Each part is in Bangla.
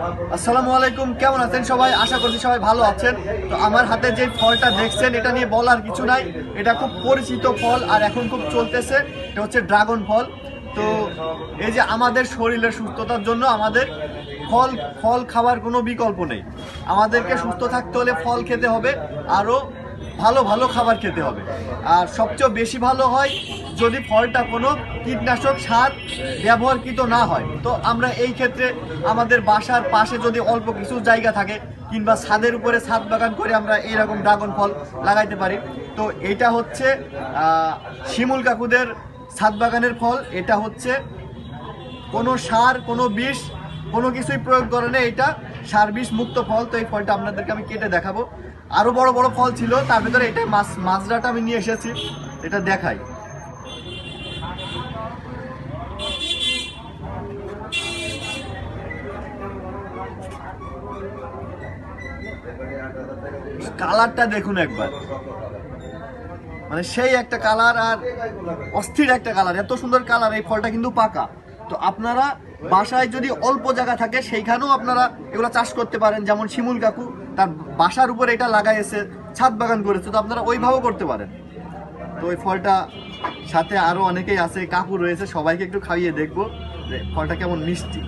আসসালামু আলাইকুম, কেমন আছেন সবাই? আশা করছি সবাই ভালো আছেন। তো আমার হাতে যে ফলটা দেখছেন এটা নিয়ে বলার কিছু নাই, এটা খুব পরিচিত ফল আর এখন খুব চলতেছে। এটা হচ্ছে ড্রাগন ফল। তো এই যে আমাদের শরীরের সুস্থতার জন্য আমাদের ফল ফল খাওয়ার কোনো বিকল্প নেই। আমাদেরকে সুস্থ থাকতে হলে ফল খেতে হবে, আরও ভালো ভালো খাবার খেতে হবে। আর সবচেয়ে বেশি ভালো হয় যদি ফলটা কোনো কীটনাশক সার ব্যবহারকৃত না হয়। তো আমরা এই ক্ষেত্রে আমাদের বাসার পাশে যদি অল্প কিছু জায়গা থাকে কিংবা ছাদের উপরে ছাদ বাগান করে আমরা এইরকম ড্রাগন ফল লাগাইতে পারি। তো এটা হচ্ছে শিমুল কাকুদের ছাদ বাগানের ফল। এটা হচ্ছে কোনো সার, কোনো বিষ, কোনো কিছুই প্রয়োগ করে না। এটা সার বিষ মুক্ত ফল। তো এই ফলটা আপনাদেরকে আমি কেটে দেখাবো। আরো বড় বড় ফল ছিল, তার ভিতরে এটা মাজরাটা আমি নিয়ে এসেছি, এটা দেখাই। কালারটা দেখুন একবার, মানে সেই একটা কালার, আর অস্থির একটা কালার, এত সুন্দর কালার। এই ফলটা কিন্তু পাকা। তো আপনারা বাসায় যদি অল্প জায়গা থাকে সেইখানেও আপনারা এগুলো চাষ করতে পারেন। যেমন শিমুল কাকু তার বাসার উপরে এটা লাগাইছে, ছাদ বাগান করেছে, তো আপনারা ওইভাবেও করতে পারেন। তো ওই ফলটা সাথে আরো অনেকেই আছে, কাকু রয়েছে, সবাইকে একটু খাইয়ে দেখবো যে ফলটা কেমন মিষ্টি।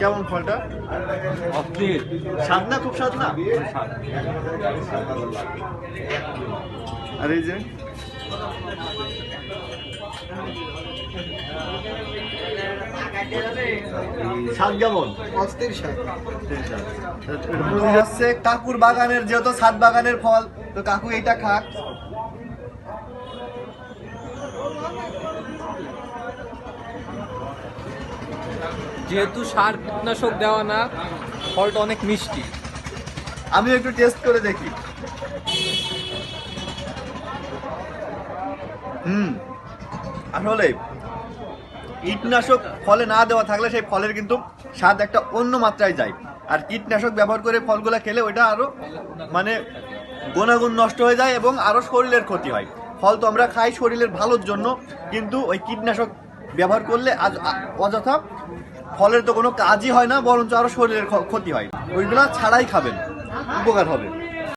কেমন ফলটা? স্বাদ না? খুব স্বাদ না? আর এই যে স্বাদ কেমন? অস্থির স্বাদ। হচ্ছে কাকুর বাগানের, যেহেতু ছাদ বাগানের ফল, তো কাকু এইটা খাক। যেহেতু সার কীটনাশক দেওয়া না, ফলটা অনেক মিষ্টি। আমি একটু টেস্ট করে দেখি। আসলে কীটনাশক ফলে না দেওয়া থাকলে সেই ফলের কিন্তু স্বাদ একটা অন্য মাত্রায় যায়। আর কীটনাশক ব্যবহার করে ফলগুলো খেলে ওইটা আরো মানে গুণাগুণ নষ্ট হয়ে যায় এবং আরো শরীরের ক্ষতি হয়। ফল তো আমরা খাই শরীরের ভালোর জন্য, কিন্তু ওই কীটনাশক ব্যবহার করলে অযথা ফলের তো কোনো কাজই হয় না, বরঞ্চ আরো শরীরের ক্ষতি হয়। ওইগুলা ছাড়াই খাবেন, উপকার হবে।